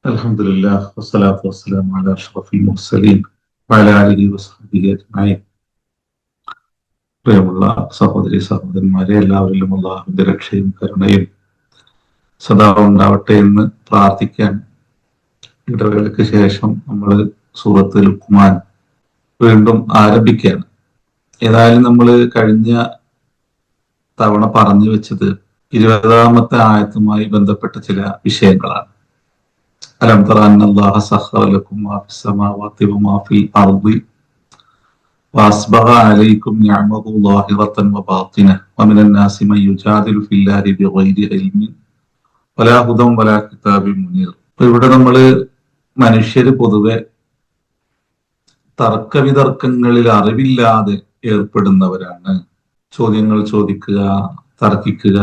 അൽഹംദുലില്ലാഹ് വസ്സലാത്തു വസ്സലാമു അലാ അഷ്റഫിൽ മുർസലീൻ വഅലാ ആലിഹി വസ്ഹബിഹി അജ്മഈൻ. പ്രിയമുള്ള സഹോദരി സഹോദരന്മാരെ, എല്ലാവരിലും അല്ലാഹുവിന്റെ രക്ഷയും കരുണയും സദാ ഉണ്ടാവട്ടെ എന്ന് പ്രാർത്ഥിക്കാൻ. ഇടവേളയ്ക്ക് ശേഷം നമ്മൾ സൂറത്ത് ലുഖ്മാൻ വീണ്ടും ആരംഭിക്കുകയാണ്. ഏതായാലും നമ്മൾ കഴിഞ്ഞ തവണ പറഞ്ഞു വെച്ചത് 20-ാമത്തെ ആയത്തുമായി ബന്ധപ്പെട്ട ചില വിഷയങ്ങളാണ്. അലം തറ അന്നല്ലാഹ സഖറ ലക്കും മാ ഫിസ് സമാവാതി വമാ ഫിൽ അർദി വഅസ്ബഗ അലൈക്കും നിഅമഹു ളാഹിറതൻ വബാത്തിനഹ വമിനൻ നാസി മൻ യുജാദിലു ഫില്ലാഹി ബിഗൈരി ഇൽമിൻ വലാ ഹുദൻ വലാ കിതാബിൻ മുനീർ. ഇവിടെ നമ്മൾ മനുഷ്യര് പൊതുവെ തർക്കവിതർക്കങ്ങളിൽ അറിവില്ലാതെ ഏർപ്പെടുന്നവരാണ്. ചോദ്യങ്ങൾ ചോദിക്കുക, തർക്കിക്കുക,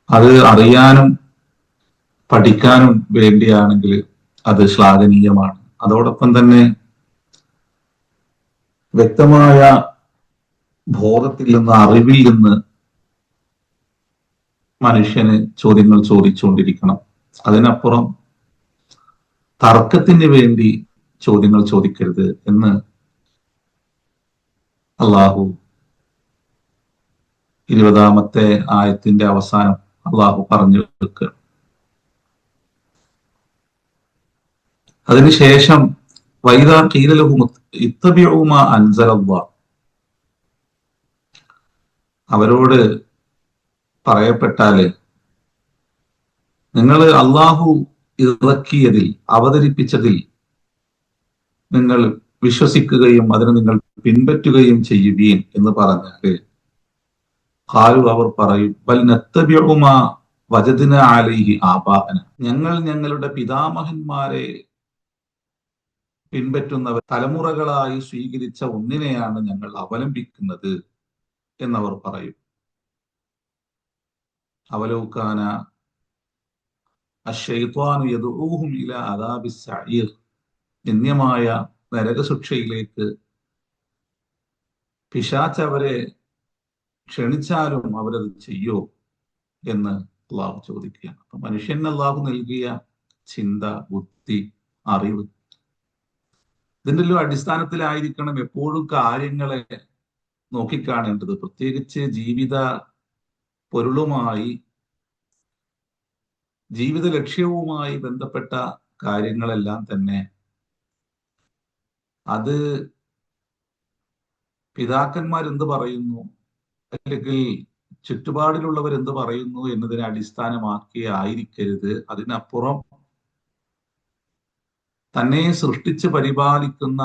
അത് അറിയാനും പഠിക്കാനും വേണ്ടിയാണെങ്കിൽ അത് ശ്ലാഘനീയമാണ്. അതോടൊപ്പം തന്നെ വ്യക്തമായ ബോധത്തിൽ നിന്ന്, അറിവിൽ നിന്ന് മനുഷ്യന് ചോദ്യങ്ങൾ ചോദിച്ചുകൊണ്ടിരിക്കണം. അതിനപ്പുറം തർക്കത്തിന് വേണ്ടി ചോദ്യങ്ങൾ ചോദിക്കരുത് എന്ന് അള്ളാഹു 20-ാമത്തെ ആയത്തിന്റെ അവസാനം അള്ളാഹു പറഞ്ഞു വെക്കുക. അതിനുശേഷം വൈദാ ഖീല ലഹും ഇത്തബിഉ മാ അൻസലല്ലാഹ്, അവരോട് പറയപ്പെട്ടാല് നിങ്ങൾ അള്ളാഹു ഇറക്കിയതിൽ, അവതരിപ്പിച്ചതിൽ നിങ്ങൾ വിശ്വസിക്കുകയും അതിനെ നിങ്ങൾ പിൻപറ്റുകയും ചെയ്യുവീൻ എന്ന് പറഞ്ഞാല് ഖാലു, അവർ പറയും, ബൽ നത്തബിഉ മാ വജദ്ന അലൈഹി ആബാഅന, ഞങ്ങൾ ഞങ്ങളുടെ പിതാമഹന്മാരെ പിൻപറ്റുന്നവർ, തലമുറകളായി സ്വീകരിച്ച ഒന്നിനെയാണ് ഞങ്ങൾ അവലംബിക്കുന്നത് എന്നവർ പറയും. അവലൗകാന അശ്ശൈത്വാനു യദ്ഊഹും ഇലാ അദാബിസ് സഈർ, നിന്ദ്യമായ നരകശിക്ഷയിലേക്ക് പിശാച് അവരെ ക്ഷണിച്ചാലും അവരത് ചെയ്യോ എന്ന് അള്ളാഹു ചോദിക്കുകയാണ്. അപ്പൊ മനുഷ്യന് അള്ളാഹു നൽകിയ ചിന്ത, ബുദ്ധി, അറിവ്, ഇതിൻ്റെ ഒരു അടിസ്ഥാനത്തിലായിരിക്കണം എപ്പോഴും കാര്യങ്ങളെ നോക്കിക്കാണേണ്ടത്. പ്രത്യേകിച്ച് ജീവിത പൊരുളുമായി, ജീവിത ലക്ഷ്യവുമായി ബന്ധപ്പെട്ട കാര്യങ്ങളെല്ലാം തന്നെ അത് പിതാക്കന്മാർ എന്ത് പറയുന്നു, അല്ലെങ്കിൽ ചുറ്റുപാടിലുള്ളവർ എന്ത് പറയുന്നു എന്നതിനെ അടിസ്ഥാനമാക്കി ആയിരിക്കരുത്. അതിനപ്പുറം തന്നെ സൃഷ്ടിച്ച് പരിപാലിക്കുന്ന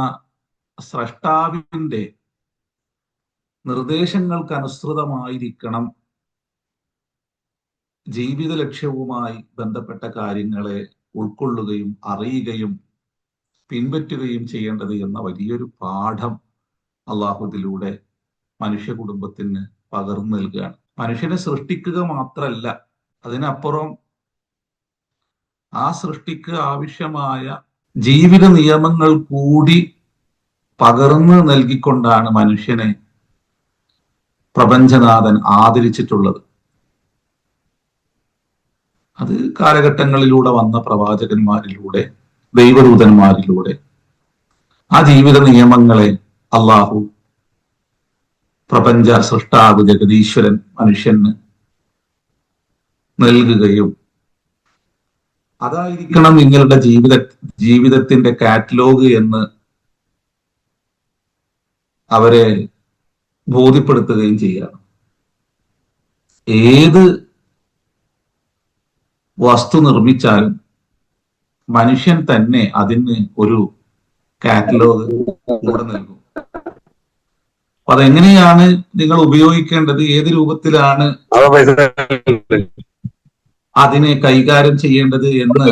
സ്രഷ്ടാവിന്റെ നിർദ്ദേശങ്ങൾക്ക് അനുസൃതമായിരിക്കണം ജീവിത ലക്ഷ്യവുമായി ബന്ധപ്പെട്ട കാര്യങ്ങളെ ഉൾക്കൊള്ളുകയും അറിയുകയും പിൻപറ്റുകയും ചെയ്യേണ്ടത് എന്ന വലിയൊരു പാഠം അള്ളാഹു ഇതിലൂടെ മനുഷ്യ കുടുംബത്തിന് പകർന്നു നൽകുകയാണ്. മനുഷ്യനെ സൃഷ്ടിക്കുക മാത്രമല്ല, അതിനപ്പുറം ആ സൃഷ്ടിക്ക് ആവശ്യമായ ജീവിത നിയമങ്ങൾ കൂടി പകർന്നു നൽകിക്കൊണ്ടാണ് മനുഷ്യനെ പ്രപഞ്ചനാഥൻ ആദരിച്ചിട്ടുള്ളത്. അത് കാലഘട്ടങ്ങളിലൂടെ വന്ന പ്രവാചകന്മാരിലൂടെ, ദൈവദൂതന്മാരിലൂടെ ആ ജീവിത നിയമങ്ങളെ അള്ളാഹു, പ്രപഞ്ച സൃഷ്ടാവ് ജഗദീശ്വരൻ മനുഷ്യന് നൽകുകയും അതായിരിക്കണം നിങ്ങളുടെ ജീവിതത്തിന്റെ കാറ്റലോഗ് എന്ന് അവരെ ബോധ്യപ്പെടുത്തുകയും ചെയ്യണം. ഏത് വസ്തു നിർമ്മിച്ചാലും മനുഷ്യൻ തന്നെ അതിന് ഒരു കാറ്റലോഗ് കൂടെ നൽകും. അപ്പൊ അതെങ്ങനെയാണ് നിങ്ങൾ ഉപയോഗിക്കേണ്ടത്, ഏത് രൂപത്തിലാണ് അതിനെ കൈകാര്യം ചെയ്യേണ്ടത് എന്ന്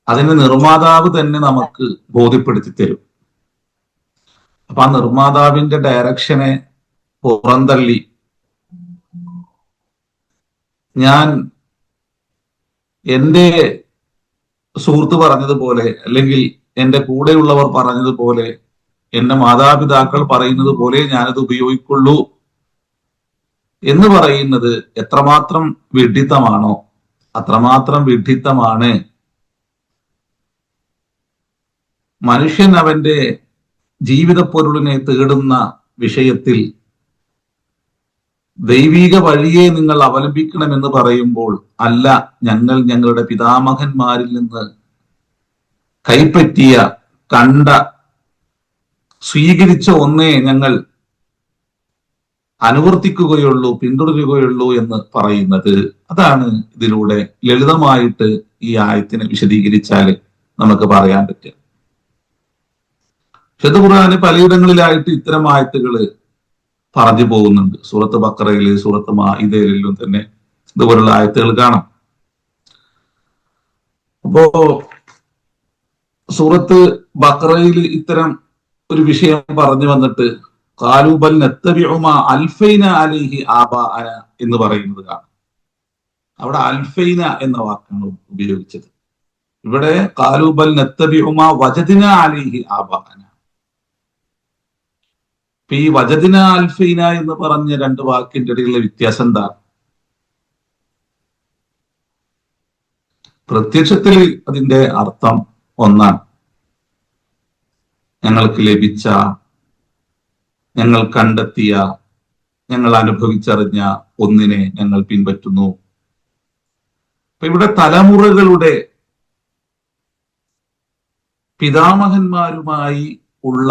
അതിന്റെ നിർമ്മാതാവ് തന്നെ നമുക്ക് ബോധ്യപ്പെടുത്തി തരും. അപ്പൊ ആ നിർമ്മാതാവിന്റെ ഡയറക്ഷനെ പുറന്തള്ളി ഞാൻ എന്റെ സുഹൃത്ത് പറഞ്ഞതുപോലെ, അല്ലെങ്കിൽ എന്റെ കൂടെയുള്ളവർ പറഞ്ഞതുപോലെ, എന്റെ മാതാപിതാക്കൾ പറയുന്നത് പോലെ ഞാനത് ഉപയോഗിക്കുള്ളൂ എന്ന് പറയുന്നത് എത്രമാത്രം വിഡിത്തമാണോ അത്രമാത്രം വിഡ്ഢിത്തമാണ്. മനുഷ്യൻ അവന്റെ ജീവിത പൊരുളിനെ തേടുന്ന വിഷയത്തിൽ ദൈവിക വഴിയെ നിങ്ങൾ അവലംബിക്കണമെന്ന് പറയുമ്പോൾ, അല്ല, ഞങ്ങൾ ഞങ്ങളുടെ പിതാമഹന്മാരിൽ നിന്ന് കൈപ്പറ്റിയ, കണ്ട, സ്വീകരിച്ച ഒന്നേ ഞങ്ങൾ അനുവർത്തിക്കുകയുള്ളൂ, പിന്തുടരുകയുള്ളൂ എന്ന് പറയുന്നത്. അതാണ് ഇതിലൂടെ ലളിതമായിട്ട് ഈ ആയത്തിനെ വിശദീകരിച്ചാൽ നമുക്ക് പറയാൻ പറ്റുക. വിശുദ്ധ ഖുർആനിൽ പലയിടങ്ങളിലായിട്ട് ഇത്തരം ആയത്തുകള് പറഞ്ഞു പോകുന്നുണ്ട്. സൂറത്ത് ബഖറയില്, സൂറത്ത് മാഇദയിലും തന്നെ ഇതുപോലുള്ള ആയത്തുകൾ കാണാം. അപ്പോ സൂറത്ത് ബഖറയിൽ ഇത്തരം ഒരു വിഷയം പറഞ്ഞു വന്നിട്ട് ഖാലൂ ബൽ നത്തബിഉ മാ അൽഫൈന അലൈഹി ആബാഅന എന്ന് പറയുന്നത് കാണാം. അവിടെ അൽഫൈന എന്ന വാക്കാണ് ഉപയോഗിച്ചത്. ഇവിടെ ഖാലൂ ബൽ നത്തബിഉ മാ വജദ്ന അലൈഹി ആബാഅന. ഈ വജദിന അൽഫൈന എന്ന് പറഞ്ഞ രണ്ട് വാക്കിന്റെ ഇടയിലുള്ള വ്യത്യാസം എന്താ? പ്രത്യക്ഷത്തിൽ അതിന്റെ അർത്ഥം ഒന്നാണ്. ഞങ്ങൾക്ക് ലഭിച്ച, ഞങ്ങൾ കണ്ടെത്തിയ, ഞങ്ങൾ അനുഭവിച്ചറിഞ്ഞ ഒന്നിനെ ഞങ്ങൾ പിൻപറ്റുന്നു. അപ്പൊ ഇവിടെ തലമുറകളുടെ പിതാമഹന്മാരുമായി ഉള്ള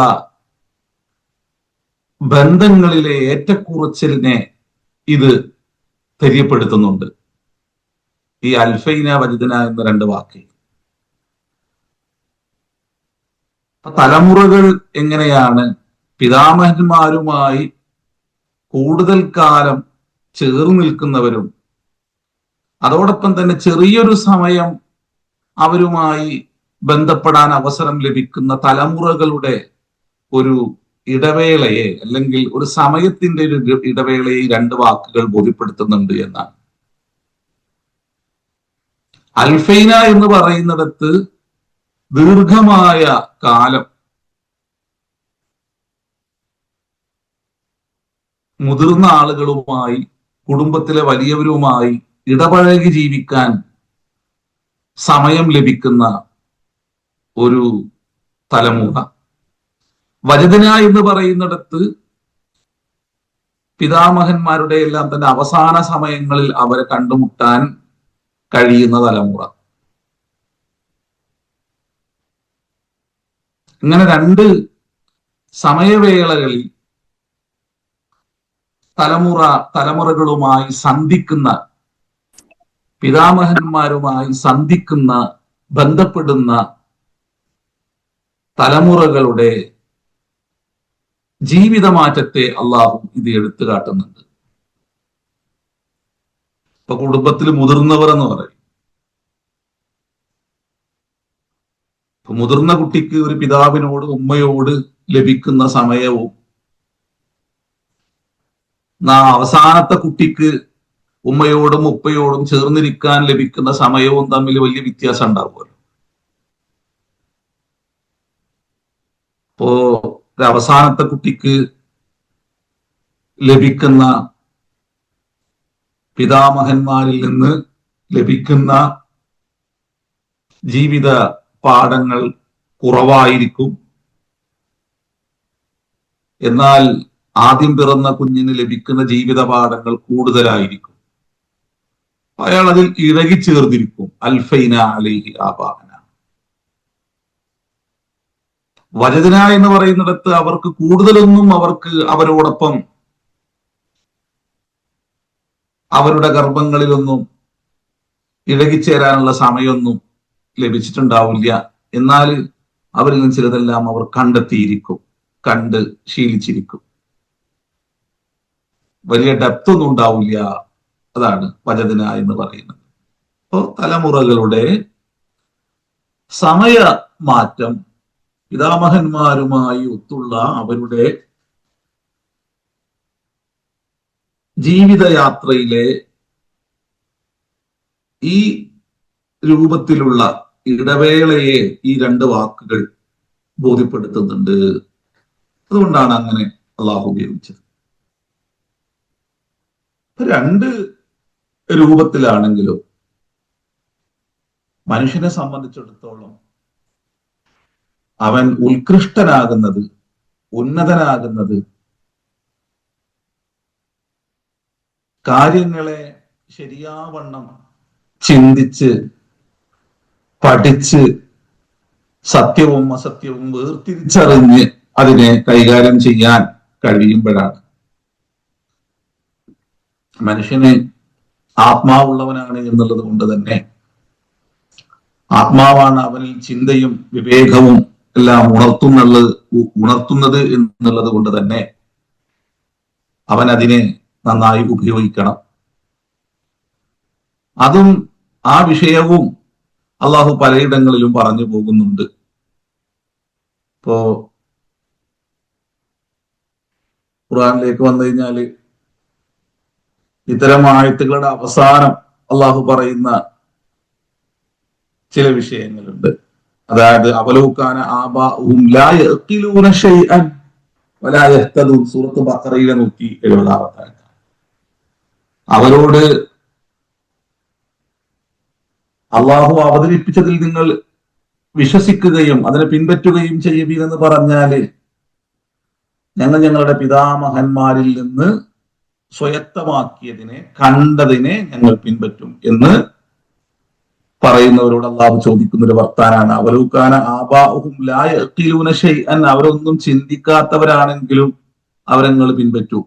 ബന്ധങ്ങളിലെ ഏറ്റക്കുറച്ചിലിനെ ഇത് തെര്യപ്പെടുത്തുന്നുണ്ട്, ഈ അൽഫൈന വജദന എന്ന രണ്ട് വാക്ക്. തലമുറകൾ എങ്ങനെയാണ് പിതാമഹന്മാരുമായി കൂടുതൽ കാലം ചേർന്ന് നിൽക്കുന്നവരും അതോടൊപ്പം തന്നെ ചെറിയൊരു സമയം അവരുമായി ബന്ധപ്പെടാൻ അവസരം ലഭിക്കുന്ന തലമുറകളുടെ ഒരു ഇടവേളയെ, അല്ലെങ്കിൽ ഒരു സമയത്തിന്റെ ഒരു ഇടവേളയെ രണ്ട് വാക്കുകൾ ബോധ്യപ്പെടുത്തുന്നുണ്ട് എന്നാണ്. അൽഫൈന എന്ന് പറയുന്നിടത്ത് ദീർഘമായ കാലം മുതിർന്ന ആളുകളുമായി, കുടുംബത്തിലെ വലിയവരുമായി ഇടപഴകി ജീവിക്കാൻ സമയം ലഭിക്കുന്ന ഒരു തലമുറ. വജദന എന്ന് പറയുന്നിടത്ത് പിതാമഹന്മാരുടെ എല്ലാം തന്നെ അവസാന സമയങ്ങളിൽ അവരെ കണ്ടുമുട്ടാൻ കഴിയുന്ന തലമുറ. ഇങ്ങനെ രണ്ട് സമയവേളകളിൽ തലമുറകളുമായി സന്ധിക്കുന്ന, പിതാമഹന്മാരുമായി സന്ധിക്കുന്ന, ബന്ധപ്പെടുന്ന തലമുറകളുടെ ജീവിതമാറ്റത്തെ അള്ളാഹു ഇത് എടുത്തു കാട്ടുന്നുണ്ട്. ഇപ്പൊ കുടുംബത്തിൽ മുതിർന്നവർ എന്ന് പറയും. ഇപ്പൊ മുതിർന്ന കുട്ടിക്ക് ഒരു പിതാവിനോട്, ഉമ്മയോട് ലഭിക്കുന്ന സമയവും അവസാനത്തെ കുട്ടിക്ക് ഉമ്മയോടും ഉപ്പയോടും ചേർന്നിരിക്കാൻ ലഭിക്കുന്ന സമയവും തമ്മിൽ വലിയ വ്യത്യാസം ഉണ്ടാവുമല്ലോ. ഇപ്പോ അവസാനത്തെ കുട്ടിക്ക് ലഭിക്കുന്ന പിതാമഹന്മാരിൽ നിന്ന് ലഭിക്കുന്ന ജീവിത പാഠങ്ങൾ കുറവായിരിക്കും. എന്നാൽ ആദ്യം പിറന്ന കുഞ്ഞിന് ലഭിക്കുന്ന ജീവിത പാഠങ്ങൾ കൂടുതലായിരിക്കും. അയാൾ അതിൽ ഇഴകിച്ചേർന്നിരിക്കും. അൽഫൈന അലൈഹി ആബാഅന. വജദന എന്ന് പറയുന്നിടത്ത് അവർക്ക് കൂടുതലൊന്നും അവരോടൊപ്പം അവരുടെ ഗർഭങ്ങളിലൊന്നും ഇഴകിച്ചേരാനുള്ള സമയമൊന്നും ലഭിച്ചിട്ടുണ്ടാവില്ല. എന്നാൽ അവരിൽ നിന്ന് ചിലതെല്ലാം അവർ കണ്ടെത്തിയിരിക്കും, കണ്ട് ശീലിച്ചിരിക്കും. വലിയ ഡെപ്ത് ഒന്നും ഉണ്ടാവില്ല. അതാണ് വജദന എന്ന് പറയുന്നത്. അപ്പോ തലമുറകളുടെ സമയ മാറ്റം പിതാമഹന്മാരുമായി ഒത്തുള്ള അവരുടെ ജീവിതയാത്രയിലെ ഈ രൂപത്തിലുള്ള ഇടവേളയെ ഈ രണ്ട് വാക്കുകൾ ബോധ്യപ്പെടുത്തുന്നുണ്ട്. അതുകൊണ്ടാണ് അങ്ങനെ അള്ളാഹു ഉപയോഗിച്ചത്. രണ്ട് രൂപത്തിലാണെങ്കിലും മനുഷ്യനെ സംബന്ധിച്ചിടത്തോളം അവൻ ഉത്കൃഷ്ടനാകുന്നത്, ഉന്നതനാകുന്നത് കാര്യങ്ങളെ ശരിയാവണ്ണം ചിന്തിച്ച് പഠിച്ച് സത്യവും അസത്യവും വേർതിരിച്ചറിഞ്ഞ് അതിനെ കൈകാര്യം ചെയ്യാൻ കഴിയുമ്പോഴാണ്. മനുഷ്യന് ആത്മാവുള്ളവനാണ് എന്നുള്ളത് കൊണ്ട് തന്നെ, ആത്മാവാണ് അവനിൽ ചിന്തയും വിവേകവും എല്ലാം ഉണർത്തുന്നത് എന്നുള്ളത് കൊണ്ട് തന്നെ അവൻ അതിനെ നന്നായി ഉപയോഗിക്കണം. അതും ആ വിഷയവും അള്ളാഹു പലയിടങ്ങളിലും പറഞ്ഞു പോകുന്നുണ്ട്. ഇപ്പോ ഖുർആനിലേക്ക് വന്നു കഴിഞ്ഞാല് ഇത്തരം ആയത്തുകളുടെ അവസാനം അള്ളാഹു പറയുന്ന ചില വിഷയങ്ങളുണ്ട്. അതായത് അവലൗകാന ആബാഉഹും ലാ യഖിലൂന ശൈഅൻ വലാ യഹ്തദൂൻ, സൂറത്ത് ബഖറയിലെ 170 അവരോട് അള്ളാഹു അവതരിപ്പിച്ചതിൽ നിങ്ങൾ വിശ്വസിക്കുകയും അതിനെ പിൻപറ്റുകയും ചെയ്യുമെന്ന് പറഞ്ഞാല് ഞങ്ങൾ ഞങ്ങളുടെ പിതാമഹന്മാരിൽ നിന്ന് സ്വയത്തമാക്കിയതിനെ, കണ്ടതിനെ ഞങ്ങൾ പിൻപറ്റും എന്ന് പറയുന്നവരോട് അള്ളാഹു ചോദിക്കുന്ന ഒരു വർത്താനാണ് അവലൗകാന ആബാഉഹും ലാ യഖിലൂന ശൈഅൻ, അവരൊന്നും ചിന്തിക്കാത്തവരാണെങ്കിലും അവരങ്ങൾ പിൻപറ്റൂ.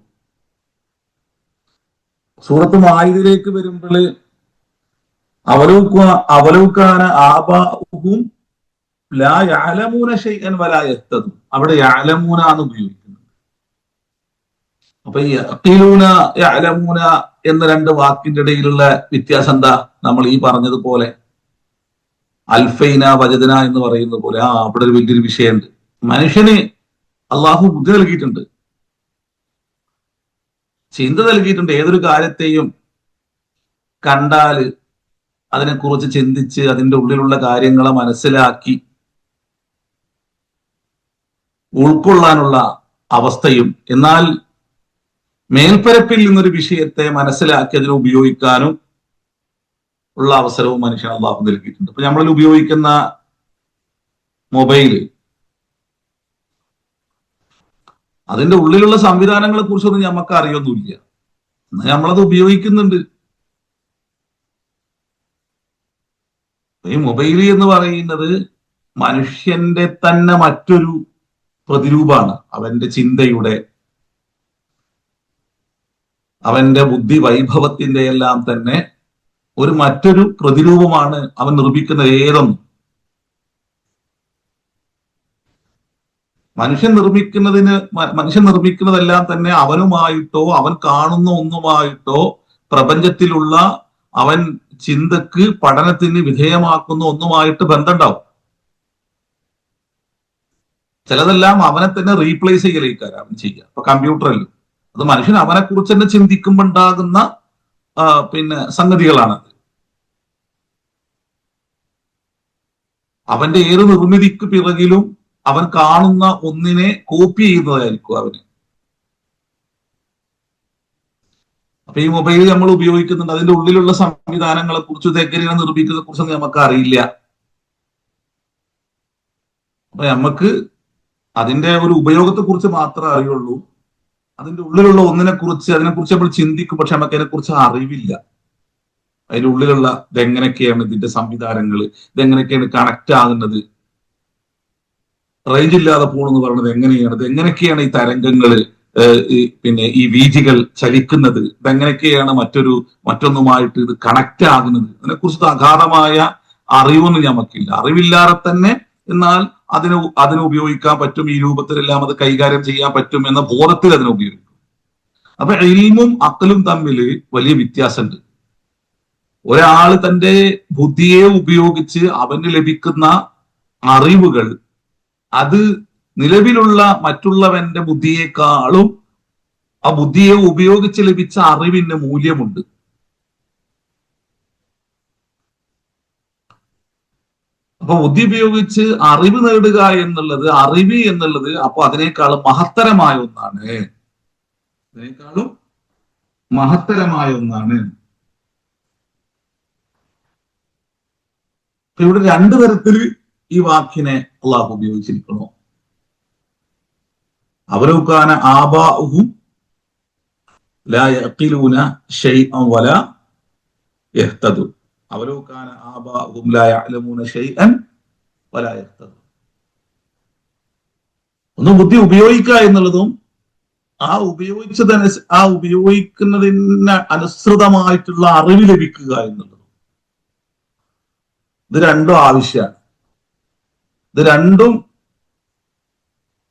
സൂറത്ത് മാഇദയിലേക്ക് വരുമ്പോൾ അവലൗകാന ആബാഉഹും ലാ യഅലമൂന ശൈഅൻ വലാ യഹ്തദൂൻ, അവിടെ യഅലമൂന എന്ന് ഉപയോഗിക്കുന്നത്. അപ്പൊ ഈ യഖിലൂന യഅലമൂന എന്ന രണ്ട് വാക്കിന്റെ ഇടയിലുള്ള വ്യത്യാസം എന്താ? നമ്മൾ ഈ പറഞ്ഞതുപോലെ അൽഫൈന വജദന എന്ന് പറയുന്ന പോലെ അവിടെ ഒരു വലിയൊരു വിഷയമുണ്ട്. മനുഷ്യന് അള്ളാഹു ബുദ്ധി നൽകിയിട്ടുണ്ട്, ചിന്ത നൽകിയിട്ടുണ്ട്. ഏതൊരു കാര്യത്തെയും കണ്ടാല് അതിനെക്കുറിച്ച് ചിന്തിച്ച് അതിൻ്റെ ഉള്ളിലുള്ള കാര്യങ്ങളെ മനസ്സിലാക്കി ഉൾക്കൊള്ളാനുള്ള അവസ്ഥയും, എന്നാൽ മേൽപ്പരപ്പിൽ നിന്നൊരു വിഷയത്തെ മനസ്സിലാക്കി അതിനെ ഉപയോഗിക്കാനും ഉള്ള അവസരവും മനുഷ്യൻ അള്ളാഹു നൽകിയിട്ടുണ്ട്. ഇപ്പൊ നമ്മളിൽ ഉപയോഗിക്കുന്ന മൊബൈല്, അതിന്റെ ഉള്ളിലുള്ള സംവിധാനങ്ങളെ കുറിച്ചൊന്നും നമുക്ക് അറിയൊന്നുമില്ല, നമ്മളത് ഉപയോഗിക്കുന്നുണ്ട്. ഈ മൊബൈല് എന്ന് പറയുന്നത് മനുഷ്യന്റെ തന്നെ മറ്റൊരു പ്രതിരൂപമാണ്. അവന്റെ ചിന്തയുടെ, അവന്റെ ബുദ്ധി വൈഭവത്തിന്റെ എല്ലാം തന്നെ ഒരു മറ്റൊരു പ്രതിരൂപമാണ് അവൻ നിർമ്മിക്കുന്ന ഏതൊന്നും. മനുഷ്യൻ നിർമ്മിക്കുന്നതെല്ലാം തന്നെ അവനുമായിട്ടോ അവൻ കാണുന്ന ഒന്നുമായിട്ടോ പ്രപഞ്ചത്തിലുള്ള അവൻ ചിന്തക്ക് പഠനത്തിന് വിധേയമാക്കുന്ന ഒന്നുമായിട്ട് ബന്ധമുണ്ടാവും. ചിലതെല്ലാം അവനെ തന്നെ റീപ്ലേസ് ചെയ്യലേക്കാരം അവൻ ചെയ്യുക. ഇപ്പൊ കമ്പ്യൂട്ടറിൽ അത് മനുഷ്യൻ അവനെ കുറിച്ച് തന്നെ ചിന്തിക്കുമ്പോൾ ഉണ്ടാകുന്ന സംഗതികളാണ്. അവന്റെ ഏത് നിർമ്മിതിക്ക് പിറകിലും അവൻ കാണുന്ന ഒന്നിനെ കോപ്പി ചെയ്യുന്നതായിരിക്കും അവന്. അപ്പൊ ഈ മൊബൈൽ നമ്മൾ ഉപയോഗിക്കുന്നുണ്ട്, അതിന്റെ ഉള്ളിലുള്ള സംവിധാനങ്ങളെ കുറിച്ച്, എങ്ങനെയാണ് നിർമ്മിക്കുന്നതിനെ കുറിച്ചൊന്നും നമുക്ക് അറിയില്ല. അപ്പൊ നമുക്ക് അതിന്റെ ഒരു ഉപയോഗത്തെ കുറിച്ച് മാത്രമേ അറിയുള്ളൂ. അതിന്റെ ഉള്ളിലുള്ള അതിനെക്കുറിച്ച് നമ്മൾ ചിന്തിക്കും, പക്ഷെ നമുക്ക് അതിനെക്കുറിച്ച് അറിവില്ല. അതിന്റെ ഉള്ളിലുള്ള ഇതെങ്ങനെയൊക്കെയാണ് ഇതിന്റെ സംവിധാനങ്ങൾ, ഇതെങ്ങനെയൊക്കെയാണ് കണക്ട് ആകുന്നത്, റേഞ്ച് ഇല്ലാതെ പോണെന്ന് പറയുന്നത് എങ്ങനെയാണ്, ഇത് എങ്ങനെയൊക്കെയാണ് ഈ തരംഗങ്ങൾ, ഈ വീഥികൾ ചലിക്കുന്നത്, ഇതെങ്ങനെയൊക്കെയാണ് മറ്റൊന്നുമായിട്ട് ഇത് കണക്ട് ആകുന്നത്, അതിനെക്കുറിച്ച് അഗാധമായ അറിവൊന്നും നമുക്കില്ല. അറിവില്ലാതെ തന്നെ എന്നാൽ അതിനെ ഉപയോഗിക്കാൻ പറ്റും, ഈ രൂപത്തിലെല്ലാം അത് കൈകാര്യം ചെയ്യാൻ പറ്റും എന്ന ബോധത്തിൽ അതിനെ ഉപയോഗിക്കും. അപ്പൊ ഇൽമും അഖലും തമ്മിൽ വലിയ വ്യത്യാസമുണ്ട്. ഒരാൾ തന്റെ ബുദ്ധിയെ ഉപയോഗിച്ച് അവന് ലഭിക്കുന്ന അറിവുകൾ, അത് നിലവിലുള്ള മറ്റുള്ളവന്റെ ബുദ്ധിയെക്കാളും ആ ബുദ്ധിയെ ഉപയോഗിച്ച് ലഭിച്ച അറിവിന് മൂല്യമുണ്ട്. അപ്പൊ ബുദ്ധി ഉപയോഗിച്ച് അറിവ് നേടുക എന്നുള്ളത്, അറിവ് എന്നുള്ളത് അപ്പൊ അതിനേക്കാളും മഹത്തരമായ ഒന്നാണ്, അതിനേക്കാളും മഹത്തരമായ ഒന്നാണ്. ഇവിടെ രണ്ടു തരത്തിൽ ഈ വാക്കിനെ അള്ളാഹു ഉപയോഗിച്ചിരിക്കണോ. അവലൗകാന ആബാഉഹും ലാ യഖിലൂന ശൈഅൻ വലാ യഹ്തദു. അവലൗകാന ആബാഉഹും ലാ യഅലമൂന ശൈഅൻ വലാ യഹ്തദു. ഒന്ന് ബുദ്ധി ഉപയോഗിക്കുക എന്നുള്ളതും ആ ഉപയോഗിക്കുന്നതിന് അനുസൃതമായിട്ടുള്ള അറിവ് ലഭിക്കുക എന്നുള്ളതും, ഇത് രണ്ടും ആവശ്യമാണ്. ഇത് രണ്ടും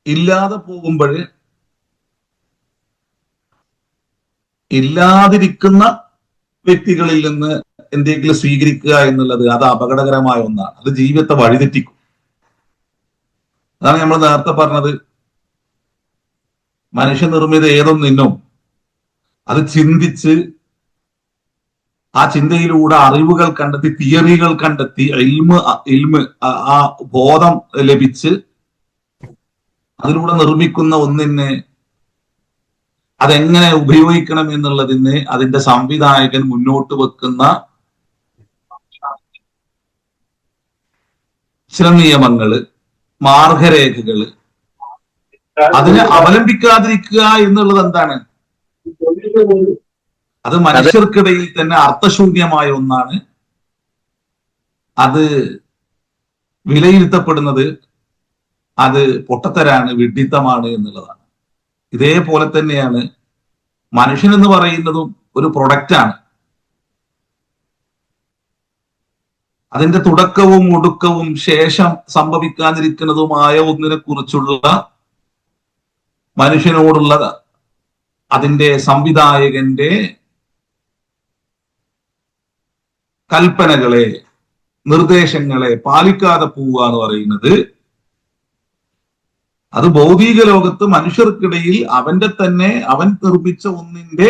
ഇല്ലാതെ പോകുമ്പോൾ ഇല്ലാതിരിക്കുന്ന വ്യക്തികളിൽ നിന്ന് എന്തെങ്കിലും സ്വീകരിക്കുക എന്നുള്ളത് അത് അപകടകരമായ ഒന്നാണ്. അത് ജീവിതത്തെ വഴിതെറ്റിക്കും. അതാണ് നമ്മൾ നേരത്തെ പറഞ്ഞത്, മനുഷ്യനിർമ്മിത ഏതൊന്നിനും അത് ചിന്തിച്ച് ആ ചിന്തയിലൂടെ അറിവുകൾ കണ്ടെത്തി, തിയറികൾ കണ്ടെത്തി, ഇൽമ് ആ ബോധം ലഭിച്ച് അതിലൂടെ നിർമ്മിക്കുന്ന ഒന്നിനെ അതെങ്ങനെ ഉപയോഗിക്കണം എന്നുള്ളതിന് അതിന്റെ സംവിധായകൻ മുന്നോട്ട് വെക്കുന്ന ചില നിയമങ്ങള്, മാർഗരേഖകള്, അതിനെ അവലംബിക്കാതിരിക്കുക എന്നുള്ളത് എന്താണ്? അത് മനുഷ്യർക്കിടയിൽ തന്നെ അർത്ഥശൂന്യമായ ഒന്നാണ്. അത് വിലയിരുത്തപ്പെടുന്നത് അത് പൊട്ടത്തരാണ്, വിഡ്ഢിത്തമാണ് എന്നുള്ളതാണ്. ഇതേപോലെ തന്നെയാണ് മനുഷ്യൻ എന്ന് പറയുന്നതും ഒരു പ്രൊഡക്റ്റാണ്. അതിന്റെ തുടക്കവും ഒടുക്കവും ശേഷം സംഭവിക്കാതിരിക്കുന്നതുമായ ഒന്നിനെ കുറിച്ചുള്ള മനുഷ്യനോടുള്ള അതിന്റെ സംവിധായകന്റെ കൽപ്പനകളെ, നിർദ്ദേശങ്ങളെ പാലിക്കാതെ പോവുക എന്ന് പറയുന്നത് അത് ഭൗതിക ലോകത്ത് മനുഷ്യർക്കിടയിൽ അവൻ നിർമ്മിച്ച ഒന്നിന്റെ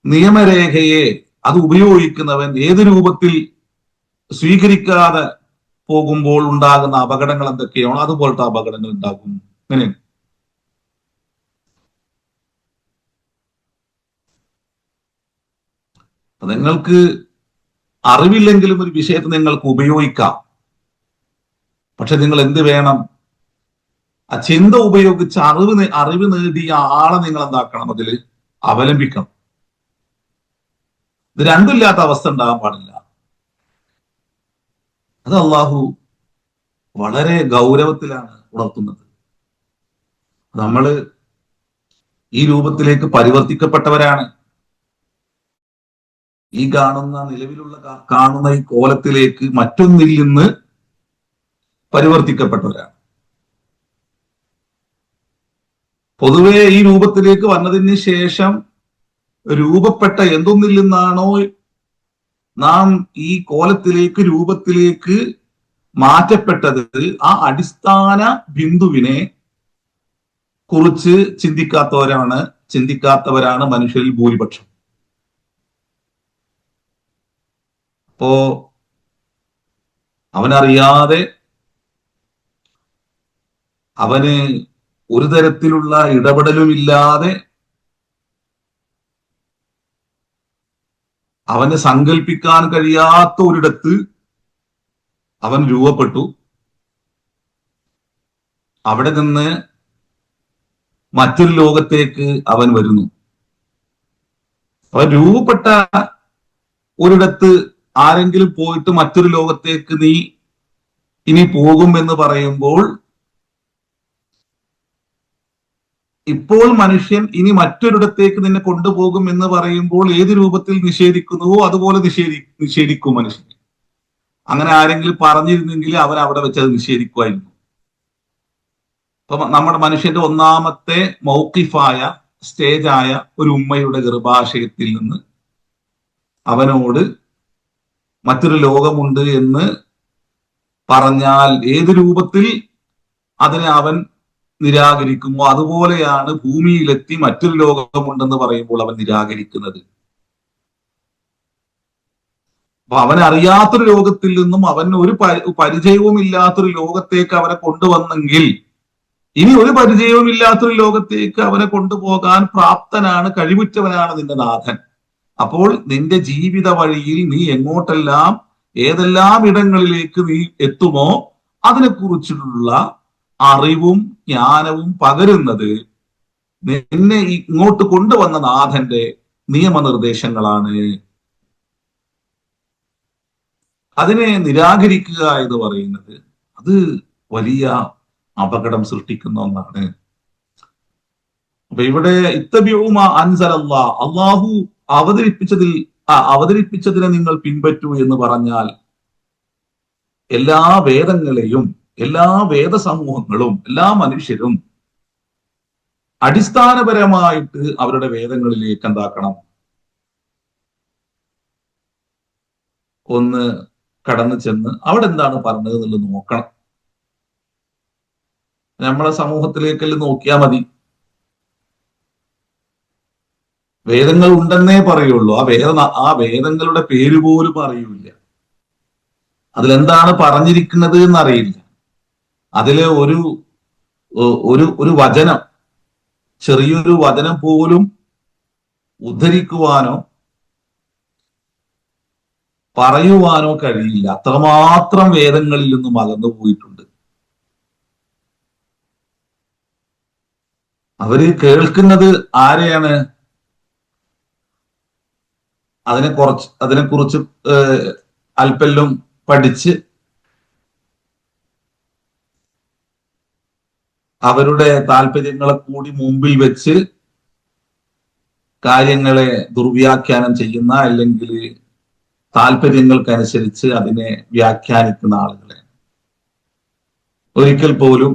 നിയമരേഖയെ അത് ഉപയോഗിക്കുന്നവൻ ഏത് രൂപത്തിൽ സ്വീകരിക്കാതെ പോകുമ്പോൾ ഉണ്ടാകുന്ന അപകടങ്ങൾ എന്തൊക്കെയാണോ അതുപോലത്തെ അപകടങ്ങൾ ഉണ്ടാകും. അങ്ങനെ നിങ്ങൾക്ക് അറിവില്ലെങ്കിലും ഒരു വിഷയത്തെ നിങ്ങൾക്ക് ഉപയോഗിക്കാം. പക്ഷെ നിങ്ങൾ എന്ത് വേണം? ആ ചിന്ത ഉപയോഗിച്ച് അറിവ് നേടിയ ആളെ നിങ്ങൾ എന്താക്കണം? അതിൽ അവലംബിക്കണം. ഇത് രണ്ടില്ലാത്ത അവസ്ഥ ഉണ്ടാകാൻ പാടില്ല. അത് അള്ളാഹു വളരെ ഗൗരവത്തിലാണ് ഉണർത്തുന്നത്. നമ്മള് ഈ രൂപത്തിലേക്ക് പരിവർത്തിക്കപ്പെട്ടവരാണ്. ഈ കാണുന്ന ഈ കോലത്തിലേക്ക് മറ്റൊന്നിൽ നിന്ന് പരിവർത്തിക്കപ്പെട്ടവരാണ്. പൊതുവെ ഈ രൂപത്തിലേക്ക് വന്നതിന് ശേഷം രൂപപ്പെട്ട എന്തൊന്നിൽ നിന്നാണോ നാം ഈ രൂപത്തിലേക്ക് മാറ്റപ്പെട്ടത്, ആ അടിസ്ഥാന ബിന്ദുവിനെ കുറിച്ച് ചിന്തിക്കാത്തവരാണ് മനുഷ്യരിൽ ഭൂരിപക്ഷം. അപ്പോ അവനറിയാതെ അവന് ഒരു തരത്തിലുള്ള ഇടപെടലുമില്ലാതെ അവന് സങ്കല്പിക്കാൻ കഴിയാത്ത ഒരിടത്ത് അവൻ രൂപപ്പെട്ടു. അവിടെ നിന്ന് മറ്റൊരു ലോകത്തേക്ക് അവൻ വരുന്നു. അവൻ രൂപപ്പെട്ട ഒരിടത്ത് ആരെങ്കിലും പോയിട്ട് മറ്റൊരു ലോകത്തേക്ക് നീ ഇനി പോകും എന്ന് പറയുമ്പോൾ, ഇപ്പോൾ മനുഷ്യൻ ഇനി മറ്റൊരിടത്തേക്ക് നിന്നെ കൊണ്ടുപോകും എന്ന് പറയുമ്പോൾ ഏത് രൂപത്തിൽ നിഷേധിക്കുന്നുവോ അതുപോലെ നിഷേധിക്കും മനുഷ്യൻ. അങ്ങനെ ആരെങ്കിലും പറഞ്ഞിരുന്നെങ്കിൽ അവൻ അവിടെ വെച്ച് അത് നിഷേധിക്കുമായിരുന്നു. അപ്പൊ നമ്മുടെ മനുഷ്യന്റെ ഒന്നാമത്തെ മൗഖിഫായ സ്റ്റേജായ ഒരു ഉമ്മയുടെ ഗർഭാശയത്തിൽ നിന്ന് അവനോട് മറ്റൊരു ലോകമുണ്ട് എന്ന് പറഞ്ഞാൽ ഏത് രൂപത്തിൽ അതിനെ അവൻ നിരാകരിക്കുമോ അതുപോലെയാണ് ഭൂമിയിലെത്തി മറ്റൊരു ലോകമുണ്ടെന്ന് പറയുമ്പോൾ അവൻ നിരാകരിക്കുന്നത്. അപ്പൊ അവൻ അറിയാത്തൊരു ലോകത്തിൽ നിന്നും അവൻ ഒരു പരിചയവും ഇല്ലാത്തൊരു ലോകത്തേക്ക് അവനെ കൊണ്ടുവന്നെങ്കിൽ ഇനി ഒരു പരിചയവും ഇല്ലാത്തൊരു ലോകത്തേക്ക് അവനെ കൊണ്ടുപോകാൻ പ്രാപ്തനാണ്, കഴിവുറ്റവനാണ് നിന്റെ നാഥൻ. അപ്പോൾ നിന്റെ ജീവിത വഴിയിൽ നീ എങ്ങോട്ടെല്ലാം ഏതെല്ലാം ഇടങ്ങളിലേക്ക് നീ എത്തുമോ അതിനെക്കുറിച്ചുള്ള അറിവും ജ്ഞാനവും പകരുന്നത് നിന്നെ ഇങ്ങോട്ട് കൊണ്ടുവന്ന നാഥന്റെ നിയമനിർദ്ദേശങ്ങളാണ്. അതിനെ നിരാകരിക്കുക എന്ന് പറയുന്നത് അത് വലിയ അപകടം സൃഷ്ടിക്കുന്ന ഒന്നാണ്. അപ്പൊ ഇവിടെ ഇത്തബിഉമ അൻസലല്ലാ, അള്ളാഹു അവതരിപ്പിച്ചതിനെ നിങ്ങൾ പിൻപറ്റൂ എന്ന് പറഞ്ഞാൽ എല്ലാ വേദങ്ങളെയും എല്ലാ വേദസമൂഹങ്ങളും എല്ലാ മനുഷ്യരും അടിസ്ഥാനപരമായിട്ട് അവരുടെ വേദങ്ങളിലേക്ക് എന്താക്കണം, ഒന്ന് കടന്നു ചെന്ന് അവിടെ എന്താണ് പറഞ്ഞത് എന്നുള്ളത് നോക്കണം. നമ്മളെ സമൂഹത്തിലേക്കെല്ലാം നോക്കിയാൽ മതി. വേദങ്ങൾ ഉണ്ടെന്നേ പറയുള്ളൂ. ആ വേദങ്ങളുടെ പേര് പോലും അറിയില്ല. അതിലെന്താണ് പറഞ്ഞിരിക്കുന്നത് എന്നറിയില്ല. അതിലെ ഒരു വചനം, ചെറിയൊരു വചനം പോലും ഉദ്ധരിക്കുവാനോ പറയുവാനോ കഴിയില്ല. അത്രമാത്രം വേദങ്ങളിൽ നിന്നും അകന്നു പോയിട്ടുണ്ട്. അവര് കേൾക്കുന്നത് ആരെയാണ്? അതിനെക്കുറിച്ച് അല്പെല്ലാം പഠിച്ച് അവരുടെ താല്പര്യങ്ങളെ കൂടി മുമ്പിൽ വെച്ച് കാര്യങ്ങളെ ദുർവ്യാഖ്യാനം ചെയ്യുന്ന, അല്ലെങ്കിൽ താല്പര്യങ്ങൾക്കനുസരിച്ച് അതിനെ വ്യാഖ്യാനിക്കുന്ന ആളുകളെ ഒരിക്കൽ പോലും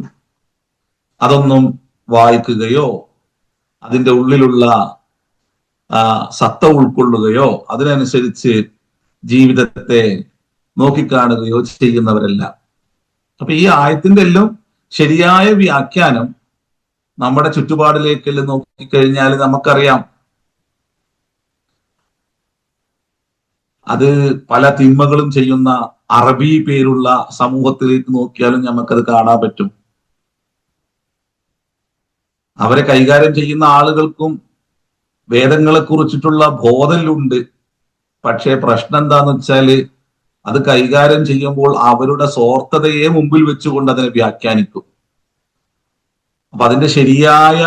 അതൊന്നും വായിക്കുകയോ അതിൻ്റെ ഉള്ളിലുള്ള സത്ത ഉൾക്കൊള്ളുകയോ അതിനനുസരിച്ച് ജീവിതത്തെ നോക്കിക്കാണുകയോ ചെയ്യുന്നവരല്ല. അപ്പൊ ഈ ആയത്തിന്റെ എല്ലാം ശരിയായ വ്യാഖ്യാനം നമ്മുടെ ചുറ്റുപാടിലേക്കെല്ലാം നോക്കിക്കഴിഞ്ഞാൽ നമുക്കറിയാം. അത് പല തിന്മകളും ചെയ്യുന്ന അറബി പേരുള്ള സമൂഹത്തിലേക്ക് നോക്കിയാലും നമുക്കത് കാണാൻ പറ്റും. അവരെ കൈകാര്യം ചെയ്യുന്ന ആളുകൾക്കും വേദങ്ങളെ കുറിച്ചിട്ടുള്ള ബോധലുണ്ട്. പക്ഷേ പ്രശ്നം എന്താന്ന് വെച്ചാല് അത് കൈകാര്യം ചെയ്യുമ്പോൾ അവരുടെ സ്വാർത്ഥതയെ മുമ്പിൽ വെച്ചുകൊണ്ട് അതിനെ വ്യാഖ്യാനിക്കും. അപ്പൊ അതിന്റെ ശരിയായ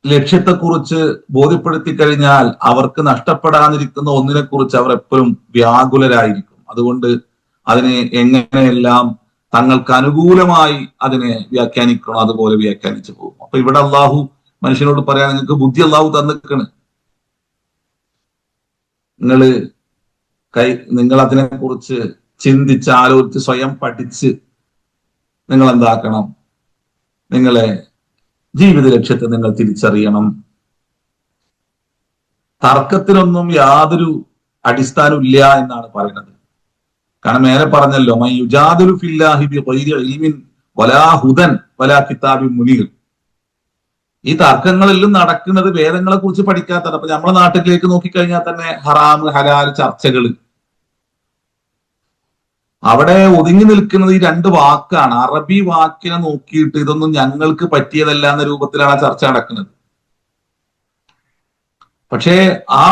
ലക്ഷ്യത്തെക്കുറിച്ച് ബോധ്യപ്പെടുത്തി കഴിഞ്ഞാൽ അവർക്ക് നഷ്ടപ്പെടാതിരിക്കുന്ന ഒന്നിനെ കുറിച്ച് അവർ എപ്പോഴും വ്യാകുലരായിരിക്കും. അതുകൊണ്ട് അതിനെ എങ്ങനെയെല്ലാം തങ്ങൾക്ക് അനുകൂലമായി അതിനെ വ്യാഖ്യാനിക്കണം അതുപോലെ വ്യാഖ്യാനിച്ചു പോകും. അപ്പൊ ഇവിടെ അള്ളാഹു മനുഷ്യനോട് പറയാൻ, നിങ്ങൾക്ക് ബുദ്ധി അള്ളാഹു തന്നിക്കണ്, നിങ്ങൾ അതിനെ കുറിച്ച് ചിന്തിച്ച് ആലോചിച്ച് സ്വയം പഠിച്ച് നിങ്ങൾ എന്താക്കണം, നിങ്ങളെ ജീവിത ലക്ഷ്യത്തെ നിങ്ങൾ തിരിച്ചറിയണം. തർക്കത്തിനൊന്നും യാതൊരു അടിസ്ഥാനവും ഇല്ല എന്നാണ് പറയുന്നത്. കാരണം മേലെ പറഞ്ഞല്ലോ, യുജാദിലു ഫില്ലാഹി ബിഗൈരി ഇൽമിൻ വലാ ഹുദൻ വലാ കിതാബിൻ മുനീർ. ഈ തർക്കങ്ങളെല്ലാം നടക്കുന്നത് വേദങ്ങളെ കുറിച്ച് പഠിക്കാത്തതാണ്. അപ്പൊ നമ്മുടെ നാട്ടിലേക്ക് നോക്കിക്കഴിഞ്ഞാൽ തന്നെ ഹറാം ഹലാൽ ചർച്ചകൾ, അവിടെ ഒതുങ്ങി നിൽക്കുന്നത് ഈ രണ്ട് വാക്കാണ്. അറബി വാക്കിനെ നോക്കിയിട്ട് ഇതൊന്നും ഞങ്ങൾക്ക് പറ്റിയതല്ല എന്ന രൂപത്തിലാണ് ആ ചർച്ച നടക്കുന്നത്. പക്ഷേ ആ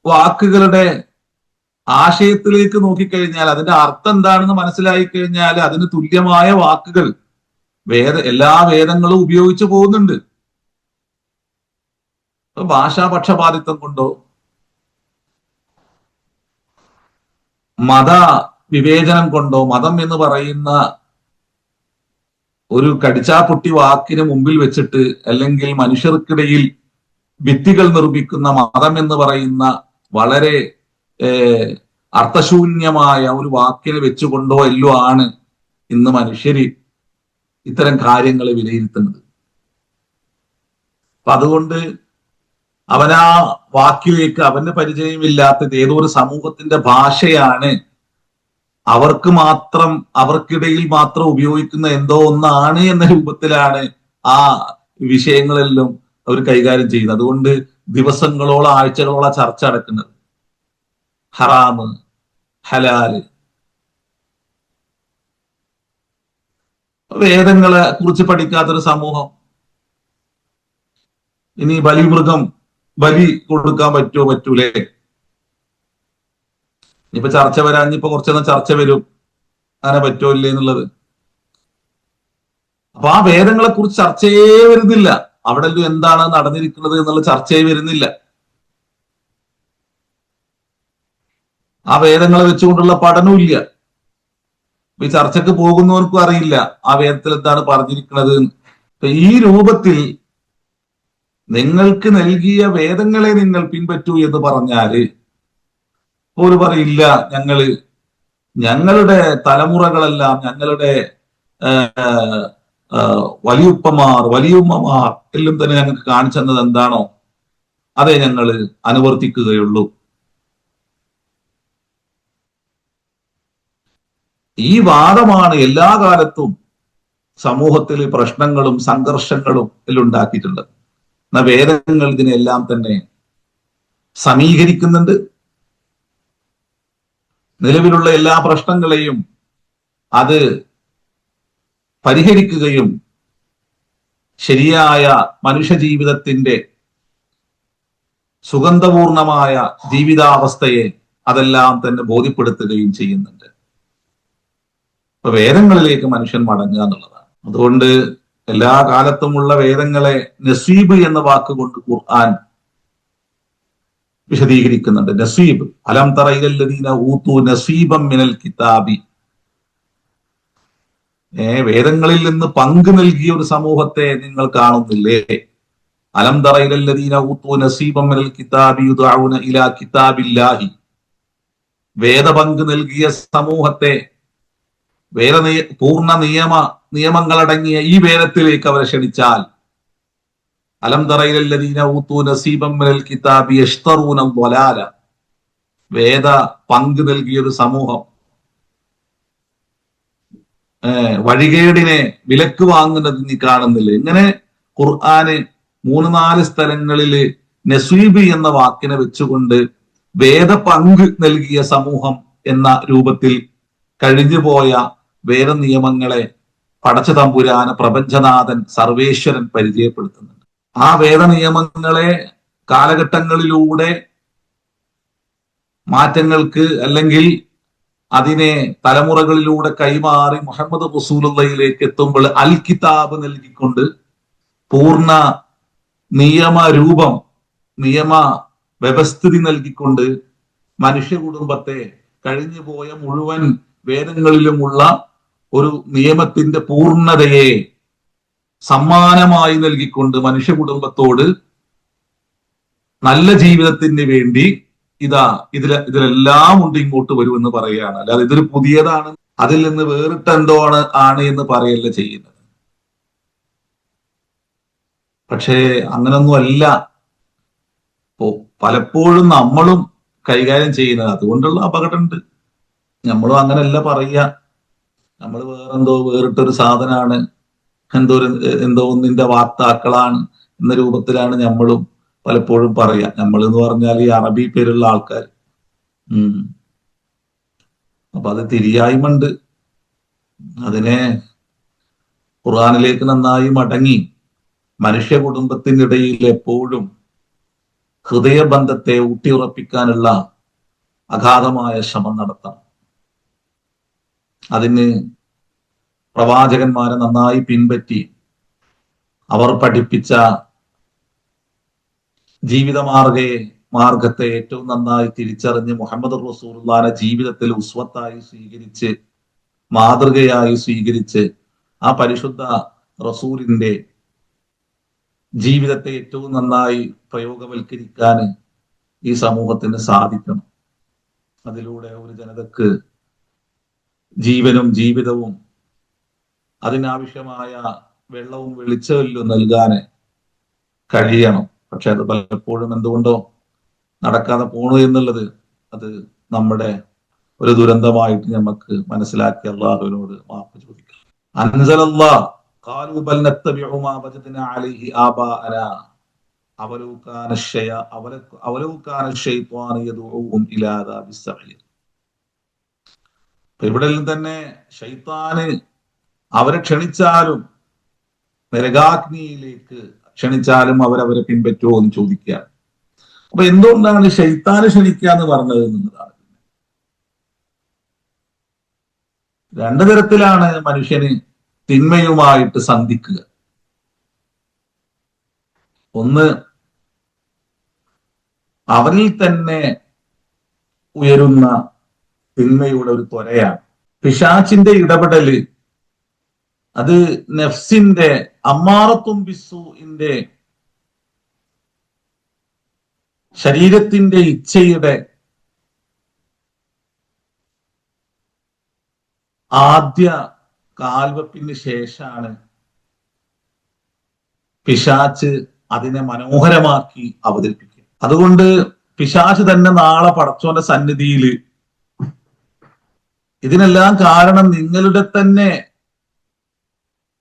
വാക്കുകളുടെ ആശയത്തിലേക്ക് നോക്കിക്കഴിഞ്ഞാൽ അതിന്റെ അർത്ഥം എന്താണെന്ന് മനസ്സിലായി കഴിഞ്ഞാൽ അതിന് തുല്യമായ വാക്കുകൾ എല്ലാ വേദങ്ങളും ഉപയോഗിച്ചു പോകുന്നുണ്ട്. ഭാഷാപക്ഷപാതിത്വം കൊണ്ടോ മത വിവേചനം കൊണ്ടോ മതം എന്ന് പറയുന്ന ഒരു കടിച്ചാപ്പൊട്ടി വാക്കിന് മുമ്പിൽ വെച്ചിട്ട്, അല്ലെങ്കിൽ മനുഷ്യർക്കിടയിൽ ഭിത്തികൾ നിർമ്മിക്കുന്ന മതം എന്ന് പറയുന്ന വളരെ അർത്ഥശൂന്യമായ ഒരു വാക്കിനെ വെച്ചുകൊണ്ടോ എല്ലാം ആണ് ഇന്ന് മനുഷ്യര് ഇത്തരം കാര്യങ്ങളെ വിലയിരുത്തുന്നത്. അപ്പൊ അതുകൊണ്ട് അവനാ വാക്കിലേക്ക് അവന് പരിചയമില്ലാത്തത് ഏതോ ഒരു സമൂഹത്തിന്റെ ഭാഷയാണ്, അവർക്കിടയിൽ മാത്രം ഉപയോഗിക്കുന്ന എന്തോ ഒന്നാണ് എന്ന രൂപത്തിലാണ് ആ വിഷയങ്ങളെല്ലാം അവർ കൈകാര്യം ചെയ്യുന്നത്. അതുകൊണ്ട് ദിവസങ്ങളോളം ആഴ്ചകളോളം ചർച്ച നടക്കുന്നത് ഹറാമ് ഹലാല്. വേദങ്ങളെ കുറിച്ച് പഠിക്കാത്തൊരു സമൂഹം ഇനി ബലി കൊടുക്കാൻ പറ്റൂലേ? ഇനിയിപ്പോ ചർച്ച വരാൻ ഇനിയിപ്പോ കുറച്ചൊന്നും ചർച്ച വരും, അങ്ങനെ പറ്റോ ഇല്ലേ എന്നുള്ളത്. അപ്പൊ ആ വേദങ്ങളെ കുറിച്ച് ചർച്ചയേ വരുന്നില്ല. അവിടെ എന്താണ് നടന്നിരിക്കുന്നത് എന്നുള്ള ചർച്ചയെ വരുന്നില്ല. ആ വേദങ്ങളെ വെച്ചുകൊണ്ടുള്ള പഠനവും ഇല്ല. ഈ ചർച്ചക്ക് പോകുന്നവർക്കും അറിയില്ല ആ വേദത്തിൽ എന്താണ് പറഞ്ഞിരിക്കുന്നത്. ഈ രൂപത്തിൽ നിങ്ങൾക്ക് നൽകിയ വേദങ്ങളെ നിങ്ങൾ പിൻപറ്റൂ എന്ന് പറഞ്ഞാല് ഒരു പറയില്ല, ഞങ്ങളുടെ തലമുറകളെല്ലാം ഞങ്ങളുടെ വലിയുപ്പമാർ വലിയുമ്മമാർ എല്ലാം തന്നെ ഞങ്ങൾക്ക് കാണിച്ചു തന്നത് എന്താണോ അതേ ഞങ്ങൾ അനുവർത്തിക്കുകയുള്ളൂ. ഈ വാദമാണ് എല്ലാ കാലത്തും സമൂഹത്തിൽ പ്രശ്നങ്ങളും സംഘർഷങ്ങളും എല്ലാം ഉണ്ടാക്കിയിട്ടുള്ളത്. എന്നാൽ വേദങ്ങൾ ഇതിനെല്ലാം തന്നെ സമീകരിക്കുന്നുണ്ട്. നിലവിലുള്ള എല്ലാ പ്രശ്നങ്ങളെയും അത് പരിഹരിക്കുകയും ശരിയായ മനുഷ്യ ജീവിതത്തിന്റെ സുഗന്ധപൂർണമായ ജീവിതാവസ്ഥയെ അതെല്ലാം തന്നെ ബോധ്യപ്പെടുത്തുകയും ചെയ്യുന്നുണ്ട്. അപ്പൊ വേദങ്ങളിലേക്ക് മനുഷ്യൻ മടങ്ങുക എന്നുള്ളതാണ്. അതുകൊണ്ട് എല്ലാ കാലത്തുമുള്ള വേദങ്ങളെ നസീബ് എന്ന വാക്കുകൊണ്ട് ഖുർആൻ വിശദീകരിക്കുന്നുണ്ട്. നസീബ്, അലം തറ ഇലല്ലദീന ഊതു നസീബം മിനൽ കിതാബി. വേദങ്ങളിൽ നിന്ന് പങ്ക് നൽകിയ ഒരു സമൂഹത്തെ നിങ്ങൾ കാണുന്നില്ലേ? അലം തറ ഇലല്ലദീന ഊതു നസീബം മിനൽ കിതാബി യുദഊന ഇലാ കിതാബില്ലാഹി. വേദപങ്ക് നൽകിയ സമൂഹത്തെ പൂർണ്ണ നിയമങ്ങളടങ്ങിയ ഈ വേദത്തിലേക്ക് അവരെ ക്ഷണിച്ചാൽ, അലം തറ ഇലല്ലദീന ഊതു നസീബം മിനൽ കിതാബി യശ്തറൂന ളലാല. വേദ പങ്ക് നൽകിയ ഒരു സമൂഹം വഴികേടിനെ വിലക്ക് വാങ്ങുന്നത് നീ കാണുന്നില്ല. ഇങ്ങനെ ഖുർആന് 3-4 സ്ഥലങ്ങളിൽ നസീബ് എന്ന വാക്കിനെ വെച്ചുകൊണ്ട് വേദ പങ്ക് നൽകിയ സമൂഹം എന്ന രൂപത്തിൽ കഴിഞ്ഞുപോയ വേദ നിയമങ്ങളെ പടച്ച തമ്പുരാന് പ്രപഞ്ചനാഥൻ സർവേശ്വരൻ പരിചയപ്പെടുത്തുന്നുണ്ട്. ആ വേദ നിയമങ്ങളെ കാലഘട്ടങ്ങളിലൂടെ മാറ്റങ്ങൾക്ക് അല്ലെങ്കിൽ അതിനെ തലമുറകളിലൂടെ കൈമാറി മുഹമ്മദ് റസൂലുള്ളാഹിയിലേക്ക് എത്തുമ്പോൾ അൽ കിതാബ് നൽകിക്കൊണ്ട് പൂർണ്ണ നിയമരൂപം, നിയമ വ്യവസ്ഥിതി നൽകിക്കൊണ്ട് മനുഷ്യ കുടുംബത്തെ കഴിഞ്ഞുപോയ മുഴുവൻ വേദങ്ങളിലുമുള്ള ഒരു നിയമത്തിന്റെ പൂർണ്ണതയെ സമ്മാനമായി നൽകിക്കൊണ്ട് മനുഷ്യ കുടുംബത്തോട് നല്ല ജീവിതത്തിന് വേണ്ടി ഇതിലെല്ലാം ഉണ്ട്, ഇങ്ങോട്ട് വരുമെന്ന് പറയുകയാണ്. അല്ലാതെ ഇതൊരു പുതിയതാണ്, അതിൽ നിന്ന് വേറിട്ട എന്തോ ആണ് എന്ന് പറയല്ല ചെയ്യുന്നത്. പക്ഷേ അങ്ങനൊന്നും അല്ല പലപ്പോഴും നമ്മളും കൈകാര്യം ചെയ്യുന്നത്. അതുകൊണ്ടുള്ള അപകടമുണ്ട്. നമ്മളും അങ്ങനെയല്ല പറയുക. നമ്മൾ വേറിട്ടൊരു സാധനമാണ്, എന്തോ ഒന്നിന്റെ വാക്താക്കളാണ് എന്ന രൂപത്തിലാണ് നമ്മളും പലപ്പോഴും പറയാ. നമ്മൾ എന്ന് പറഞ്ഞാൽ ഈ അറബി പേരുള്ള ആൾക്കാർ. അപ്പൊ അത് തിരിയായ്മണ്ട്. അതിനെ ഖുർആനിലേക്ക് നന്നായി മടങ്ങി മനുഷ്യ കുടുംബത്തിനിടയിൽ എപ്പോഴും ഹൃദയബന്ധത്തെ ഊട്ടിയുറപ്പിക്കാനുള്ള അഗാധമായ ശ്രമം നടത്തണം. അതിന് പ്രവാചകന്മാരെ നന്നായി പിൻപറ്റി അവർ പഠിപ്പിച്ച മാർഗത്തെ ഏറ്റവും നന്നായി തിരിച്ചറിഞ്ഞ് മുഹമ്മദ് റസൂലുള്ളാഹിനെ ജീവിതത്തിൽ ഉസ്വത്തായി സ്വീകരിച്ച് മാതൃകയായി സ്വീകരിച്ച് ആ പരിശുദ്ധ റസൂലിന്റെ ജീവിതത്തെ ഏറ്റവും നന്നായി പ്രയോഗവൽക്കരിക്കാൻ ഈ സമൂഹത്തിന് സാധിക്കണം. അതിലൂടെ ഒരു ജനതക്ക് ജീവനും ജീവിതവും അതിനാവശ്യമായ വെള്ളവും വെളിച്ചവും നൽകാൻ കഴിയണം. പക്ഷെ അത് പലപ്പോഴും എന്തുകൊണ്ടോ നടക്കാതെ പോണു എന്നുള്ളത് അത് നമ്മുടെ ഒരു ദുരന്തമായിട്ട് നമുക്ക് മനസ്സിലാക്കി അള്ളാഹുവിനോട് മാപ്പ് ചോദിക്കാം. അൻസലല്ലാഹ് ഖാലൂ ബൽ നത്തബിഉ മാ വജദ്നാ അലൈഹി ആബാഅനാ അവലൗ കാന ശൈത്വാനു യദ്ഉഹും ഇലാ അദാബിസ് സഈർ. ഇവിടെ തന്നെ ശൈത്താന് അവരെ ക്ഷണിച്ചാലും നരകാഗ്നിയിലേക്ക് ക്ഷണിച്ചാലും അവരവരെ പിൻപറ്റുമോ എന്ന് ചോദിക്കുകയാണ്. അപ്പൊ എന്തുകൊണ്ടാണ് ശൈത്താനെ ക്ഷണിക്കുക എന്ന് പറഞ്ഞത് എന്നുള്ളതാണ്. രണ്ടു തരത്തിലാണ് മനുഷ്യന് തിന്മയുമായിട്ട് സന്ധിക്കുക. ഒന്ന്, അവനിൽ തന്നെ ഉയരുന്ന തിന്മയുടെ ഒരു ത്വരയാണ്. പിശാചിന്റെ ഇടപെടല് അത് നഫ്സിന്റെ അമ്മാറത്തും ബിസ്സൂഇന്റെ ശരീരത്തിന്റെ ഇച്ഛയുടെ ആദ്യ കാൽവെപ്പിന് ശേഷമാണ് പിശാച് അതിനെ മനോഹരമാക്കി അവതരിപ്പിക്കുക. അതുകൊണ്ട് പിശാച് തന്നെ നാളെ പടച്ചോന്റെ സന്നിധിയിൽ ഇതിനെല്ലാം കാരണം നിങ്ങളുടെ തന്നെ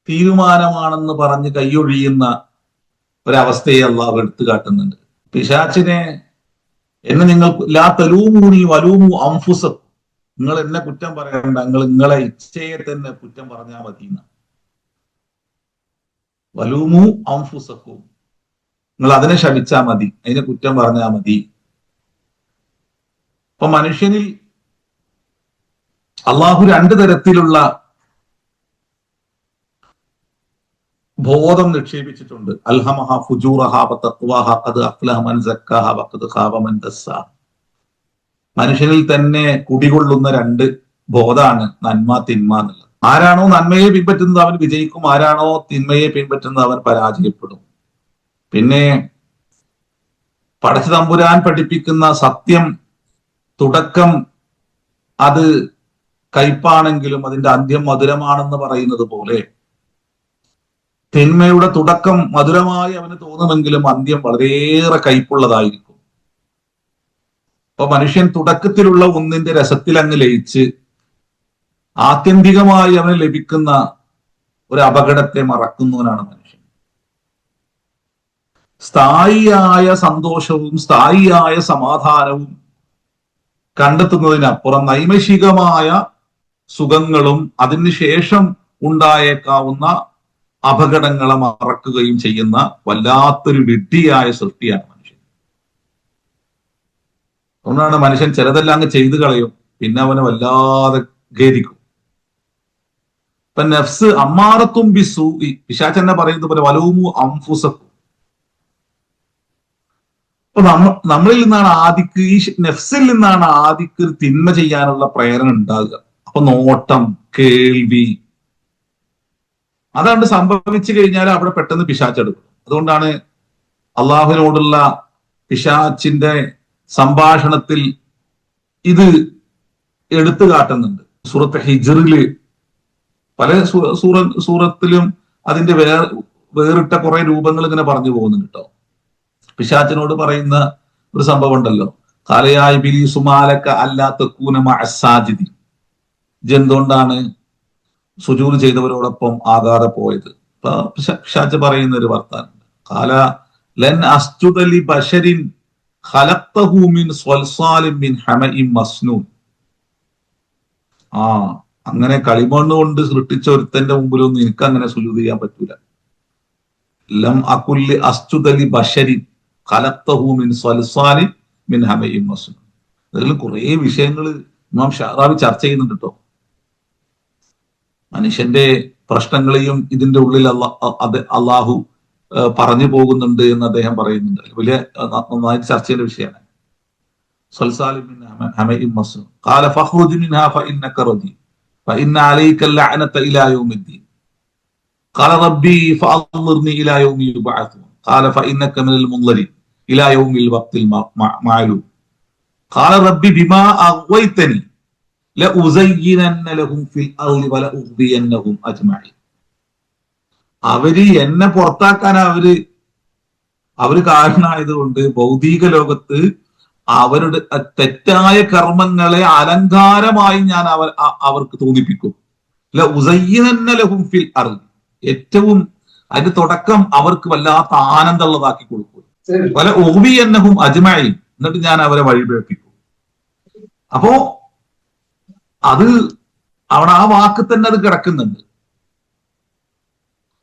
തീരുമാനമാണെന്ന് പറഞ്ഞ് കൈയൊഴിയുന്ന ഒരവസ്ഥയെ അള്ളാഹു എടുത്തു കാട്ടുന്നുണ്ട്. പിശാചിനെ എന്നെ നിങ്ങൾ ലാ തലൂമൂനി വലൂമു അംഫുസക്കും, നിങ്ങൾ എന്നെ കുറ്റം പറയണ്ട, നിങ്ങളെ ഇച്ഛയെ തന്നെ കുറ്റം പറഞ്ഞാൽ മതി. വലൂമു അംഫുസക്കും, നിങ്ങൾ അതിനെ ശപിച്ചാൽ മതി, അതിനെ കുറ്റം പറഞ്ഞാൽ മതി. അപ്പൊ മനുഷ്യനിൽ അള്ളാഹു രണ്ടു തരത്തിലുള്ള ബോധം നിക്ഷേപിച്ചിട്ടുണ്ട്. അൽഹമഹ ഫുജൂറഹ വതഖ്വാഹ ഖദ് അഫ്ലഹ മൻ സക്കാഹ വഖദ് ഖാബ മൻ ദസ്സാ. മനുഷ്യനിൽ തന്നെ കുടികൊള്ളുന്ന രണ്ട് ബോധാണ് നന്മ തിന്മ എന്നുള്ളത്. ആരാണോ നന്മയെ പിൻപറ്റുന്നത് അവൻ വിജയിക്കും, ആരാണോ തിന്മയെ പിൻപറ്റുന്നത് അവൻ പരാജയപ്പെടും. പിന്നെ പടച്ച തമ്പുരാൻ പഠിപ്പിക്കുന്ന സത്യം തുടക്കം അത് കയ്പാണെങ്കിലും അതിന്റെ അന്ത്യം മധുരമാണെന്ന് പറയുന്നത് പോലെ തിന്മയുടെ തുടക്കം മധുരമായി അവന് തോന്നുമെങ്കിലും അന്ത്യം വളരെയേറെ കയ്പുള്ളതായിരിക്കും. അപ്പൊ മനുഷ്യൻ തുടക്കത്തിലുള്ള ഒന്നിന്റെ രസത്തിൽ അങ്ങ് ലയിച്ച് ആത്യന്തികമായി അവന് ലഭിക്കുന്ന ഒരു അപകടത്തെ മറക്കുന്നവനാണ് മനുഷ്യൻ. സ്ഥായിയായ സന്തോഷവും സ്ഥായിയായ സമാധാനവും കണ്ടെത്തുന്നതിനപ്പുറം നൈമിഷികമായ സുഖങ്ങളും അതിനുശേഷം ഉണ്ടായേക്കാവുന്ന അപകടങ്ങളെ മറക്കുകയും ചെയ്യുന്ന വല്ലാത്തൊരു വിഡ്ഢിയായ സൃഷ്ടിയാണ് മനുഷ്യൻ. അതുകൊണ്ടാണ് മനുഷ്യൻ ചിലതെല്ലാം അങ്ങ് ചെയ്തു കളയും, പിന്നെ അവനെ വല്ലാതെ ഖേദിക്കും. ഇപ്പൊ നഫ്സ് അമ്മാറത്തും ബിസു, പിശാച് തന്നെ പറയുന്നത് പോലെ വലൂമു അംഫുസക്കും. അപ്പൊ നമ്മളിൽ നിന്നാണ് ആദിക്ക്, ഈ നഫ്സിൽ നിന്നാണ് ആദിക്ക് തിന്മ ചെയ്യാനുള്ള പ്രേരണ ഉണ്ടാകുക. അപ്പൊ നോട്ടം, കേൾവി, അതാണ്ട് സംഭവിച്ചു കഴിഞ്ഞാൽ അവിടെ പെട്ടെന്ന് പിശാച്ചെടുക്കും. അതുകൊണ്ടാണ് അള്ളാഹുവിനോടുള്ള പിശാച്ചിന്റെ സംഭാഷണത്തിൽ ഇത് എടുത്തു കാട്ടുന്നുണ്ട്. സൂറത്ത് ഹിജ്റില് പല സൂറത്തിലും അതിന്റെ വേറിട്ട കുറെ രൂപങ്ങൾ ഇങ്ങനെ പറഞ്ഞു പോകുന്നുണ്ട് കേട്ടോ. പിശാച്ചിനോട് പറയുന്ന ഒരു സംഭവം ഉണ്ടല്ലോ, കാലയായി ബിലി സുമാലക്ക അല്ലാത്ത കൂനമ അസാജിദി, എന്തുകൊണ്ടാണ് സുജൂദ് ചെയ്തവരോടൊപ്പം ആകാതെ പോയത്? പിശാച് പറയുന്ന ഒരു വർത്താനം, കാല ലൻ അസ്ജുദലി ബശരിൻ ഖലഖ്തഹു മിൻ സ്വൽസാലിൻ മിൻ ഹമഇൻ മസ്നൂൻ. അങ്ങനെ കളിമണ്ണ് കൊണ്ട് സൃഷ്ടിച്ച ഒരുത്തന്റെ മുമ്പിലൊന്നും എനിക്ക് അങ്ങനെ സുജൂദ് ചെയ്യാൻ പറ്റൂല. ലം അകുല്ലി അസ്ജുദലി ബശരിൻ ഖലഖ്തഹു മിൻ സ്വൽസാലിൻ മിൻ ഹമഇൻ മസ്നൂൻ. അതിൽ കുറെ വിഷയങ്ങൾ ഇമാം ഷഅറാബി ചർച്ച ചെയ്യുന്നുണ്ട് കേട്ടോ. മനുഷ്യന്റെ പ്രശ്നങ്ങളെയും ഇതിന്റെ ഉള്ളിൽ അള്ളാഹു പറഞ്ഞു പോകുന്നുണ്ട് എന്ന് അദ്ദേഹം പറയുന്നുണ്ട്. വലിയ നന്നായിട്ട് ചർച്ച ചെയ്യേണ്ട വിഷയമാണ്. അവര് എന്നെ പുറത്താക്കാൻ അവര് കാരണമായതുകൊണ്ട് ഭൗതിക ലോകത്ത് അവരുടെ തെറ്റായ കർമ്മങ്ങളെ അലങ്കാരമായി ഞാൻ അവർക്ക് തോന്നിപ്പിക്കും. ലഹും ഫിൽ അർളി, ഏറ്റവും അതിന്റെ തുടക്കം അവർക്ക് വല്ലാത്ത ആനന്ദമുള്ളതാക്കി കൊടുക്കും. വല ഉഹ്ബിയന്നഹും അജ്മഈൻ, എന്നിട്ട് ഞാൻ അവരെ വഴിപിഴപ്പിക്കും. അപ്പോ അത് അവിടെ ആ വാക്ക് തന്നെ അത് കിടക്കുന്നുണ്ട്.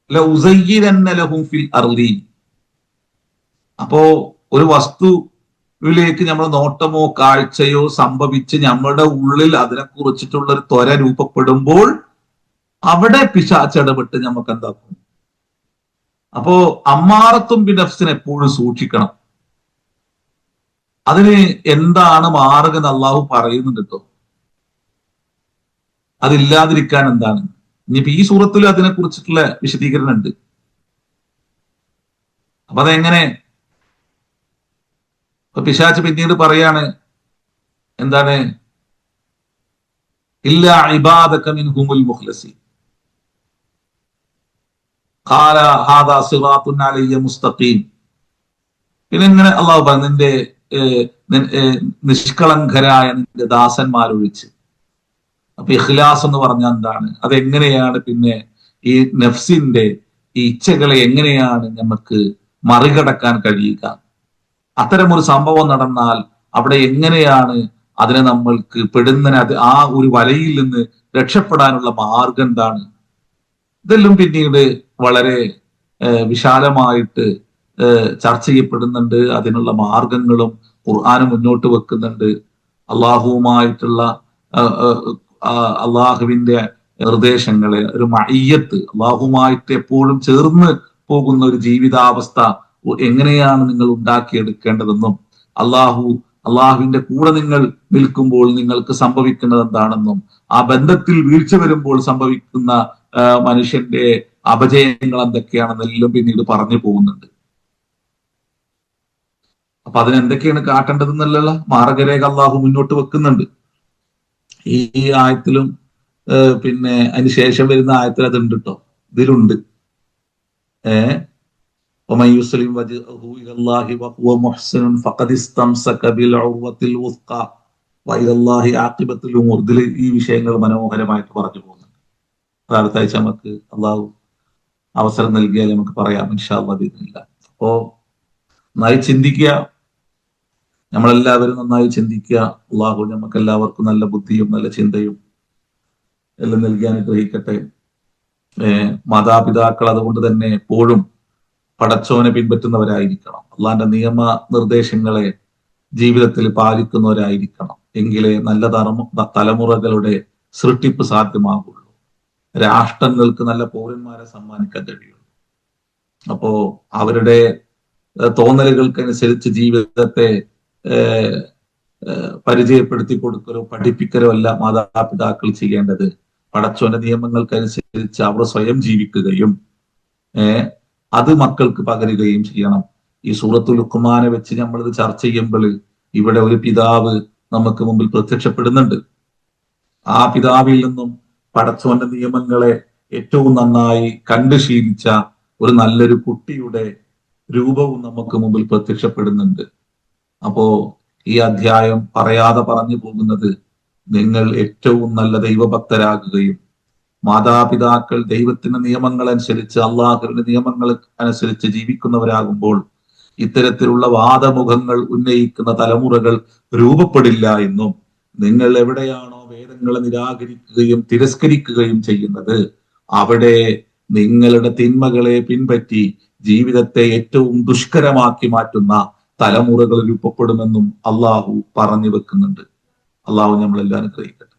ലഹും ഫിൽ അർളി. അപ്പോ ഒരു വസ്തു ിലേക്ക് നമ്മൾ നോട്ടമോ കാഴ്ചയോ സംഭവിച്ച് നമ്മുടെ ഉള്ളിൽ അതിനെ കുറിച്ചിട്ടുള്ള ഒരു ത്വര രൂപപ്പെടുമ്പോൾ അവിടെ പിശാച് ഇടപെട്ട് നമുക്ക് എന്താക്കും? അപ്പോ അമ്മാറത്തും ബിനഫ്സിനെ എപ്പോഴും സൂക്ഷിക്കണം. അതിന് എന്താണ് മാർഗം അള്ളാഹു പറയുന്നുണ്ട് കേട്ടോ. അതില്ലാതിരിക്കാൻ എന്താണ്? ഇനിയിപ്പോ ഈ സൂറത്തിൽ അതിനെ കുറിച്ചിട്ടുള്ള വിശദീകരണം ഉണ്ട്. അപ്പൊ അതെങ്ങനെ? പിശാച് പിന്നീട് പറയാണ്, എന്താണ്? ഇല്ല ഇബാദക മിൻഹുമുൽ മുഖ്ലസീൻ ഖാല ഹാദാ സിറാത്തുൻ അലയ്യ മുസ്തഖീം. പിന്നെ ഇങ്ങനെ അള്ളാഹു പറഞ്ഞു, നിന്റെ നിഷ്കളങ്കരായ നിന്റെ ദാസന്മാരൊഴിച്ച്. അപ്പൊ ഇഖ്ലാസ് എന്ന് പറഞ്ഞാൽ എന്താണ്? അതെങ്ങനെയാണ് പിന്നെ ഈ നഫ്സിന്റെ ഈ ഇച്ഛകളെ എങ്ങനെയാണ് നമുക്ക് മറികടക്കാൻ കഴിയുക? അത്തരമൊരു സംഭവം നടന്നാൽ അവിടെ എങ്ങനെയാണ് അതിനെ നമ്മൾക്ക് ആ ഒരു വലയിൽ നിന്ന് രക്ഷപ്പെടാനുള്ള മാർഗം എന്താണ്? ഇതെല്ലാം പിന്നീട് വളരെ വിശാലമായിട്ട് ചർച്ച ചെയ്യപ്പെടുന്നുണ്ട്. അതിനുള്ള മാർഗങ്ങളും ഖുർആന് മുന്നോട്ട് വെക്കുന്നുണ്ട്. അള്ളാഹുവുമായിട്ടുള്ള അള്ളാഹുവിന്റെ നിർദ്ദേശങ്ങളെ, ഒരു മഅയ്യത്ത്, അള്ളാഹുമായിട്ട് എപ്പോഴും ചേർന്ന് പോകുന്ന ഒരു ജീവിതാവസ്ഥ എങ്ങനെയാണ് നിങ്ങൾ ഉണ്ടാക്കിയെടുക്കേണ്ടതെന്നും അള്ളാഹുവിന്റെ കൂടെ നിങ്ങൾ നിൽക്കുമ്പോൾ നിങ്ങൾക്ക് സംഭവിക്കുന്നത് എന്താണെന്നും ആ ബന്ധത്തിൽ വീഴ്ച വരുമ്പോൾ സംഭവിക്കുന്ന മനുഷ്യന്റെ അപജയങ്ങൾ എന്തൊക്കെയാണെന്നെല്ലാം പിന്നീട് പറഞ്ഞു പോകുന്നുണ്ട്. അപ്പൊ അതിനെന്തൊക്കെയാണ് കാട്ടേണ്ടതെന്നുള്ള മാർഗരേഖ അള്ളാഹു മുന്നോട്ട് വെക്കുന്നുണ്ട്. ഈ ആയത്തിലും പിന്നെ അതിന് ശേഷം വരുന്ന ആയത്തിൽ അതുണ്ട് കേട്ടോ. ഇതിലുണ്ട്. ومن يسلم وجهه الى الله وهو محسن فقد استمسك بالعروة الوثقى والى الله عاقبة الامور. ഇതിൽ ഈ വിഷയങ്ങൾ മനോഹരമായിട്ട് പറഞ്ഞു പോകുന്നുണ്ട്. അടുത്ത ആഴ്ച നമുക്ക് അള്ളാഹു അവസരം നൽകിയാൽ നമുക്ക് പറയാം ഇൻഷാ അല്ലാഹ് ബിഇദ്നില്ല. അപ്പോ നന്നായി ചിന്തിക്കുക, നമ്മളെല്ലാവരും നന്നായി ചിന്തിക്കുക. അള്ളാഹു നമുക്ക് എല്ലാവർക്കും നല്ല ബുദ്ധിയും നല്ല ചിന്തയും എല്ലാം നൽകി അനുഗ്രഹിക്കട്ടെ. മാതാപിതാക്കൾ അതുകൊണ്ട് തന്നെ എപ്പോഴും പടച്ചോനെ പിൻപറ്റുന്നവരായിരിക്കണം. അള്ളാന്റെ നിയമ നിർദ്ദേശങ്ങളെ ജീവിതത്തിൽ പാലിക്കുന്നവരായിരിക്കണം. എങ്കിലേ നല്ല തലമുറകളുടെ സൃഷ്ടിപ്പ് സാധ്യമാകുള്ളൂ. രാഷ്ട്രങ്ങൾക്ക് നല്ല പൗരന്മാരെ സമ്മാനിക്കാൻ കഴിയുള്ളൂ. അപ്പോ അവരുടെ തോന്നലുകൾക്കനുസരിച്ച് ജീവിതത്തെ പരിചയപ്പെടുത്തി കൊടുക്കലോ പഠിപ്പിക്കലോ അല്ല മാതാപിതാക്കൾ ചെയ്യേണ്ടത്. പടച്ചോന്റെ നിയമങ്ങൾക്കനുസരിച്ച് അവർ സ്വയം ജീവിക്കുകയും അത് മക്കൾക്ക് പകരുകയും ചെയ്യണം. ഈ സൂറത്തുൽ ലുഖ്മാനെ വെച്ച് നമ്മളിത് ചർച്ച ചെയ്യുമ്പോൾ ഇവിടെ ഒരു പിതാവ് നമുക്ക് മുമ്പിൽ പ്രത്യക്ഷപ്പെടുന്നുണ്ട്. ആ പിതാവിൽ നിന്നും പടച്ചോന്റെ നിയമങ്ങളെ ഏറ്റവും നന്നായി കണ്ടു ശീലിച്ച ഒരു നല്ലൊരു കുട്ടിയുടെ രൂപവും നമുക്ക് മുമ്പിൽ പ്രത്യക്ഷപ്പെടുന്നുണ്ട്. അപ്പോ ഈ അധ്യായം പറയാതെ പറഞ്ഞു പോകുന്നത്, നിങ്ങൾ ഏറ്റവും നല്ല ദൈവഭക്തരാകുകയും മാതാപിതാക്കൾ ദൈവത്തിന്റെ നിയമങ്ങൾ അനുസരിച്ച് അള്ളാഹുവിന്റെ നിയമങ്ങൾ അനുസരിച്ച് ജീവിക്കുന്നവരാകുമ്പോൾ ഇത്തരത്തിലുള്ള വാദമുഖങ്ങൾ ഉന്നയിക്കുന്ന തലമുറകൾ രൂപപ്പെടില്ല എന്നും, നിങ്ങൾ എവിടെയാണോ വേദങ്ങളെ നിരാകരിക്കുകയും തിരസ്കരിക്കുകയും ചെയ്യുന്നത് അവിടെ നിങ്ങളുടെ തിന്മകളെ പിൻപറ്റി ജീവിതത്തെ ഏറ്റവും ദുഷ്കരമാക്കി മാറ്റുന്ന തലമുറകൾ രൂപപ്പെടുമെന്നും അള്ളാഹു പറഞ്ഞു വെക്കുന്നുണ്ട്. അള്ളാഹു നമ്മളെല്ലാം അനുഗ്രഹിക്കട്ടെ.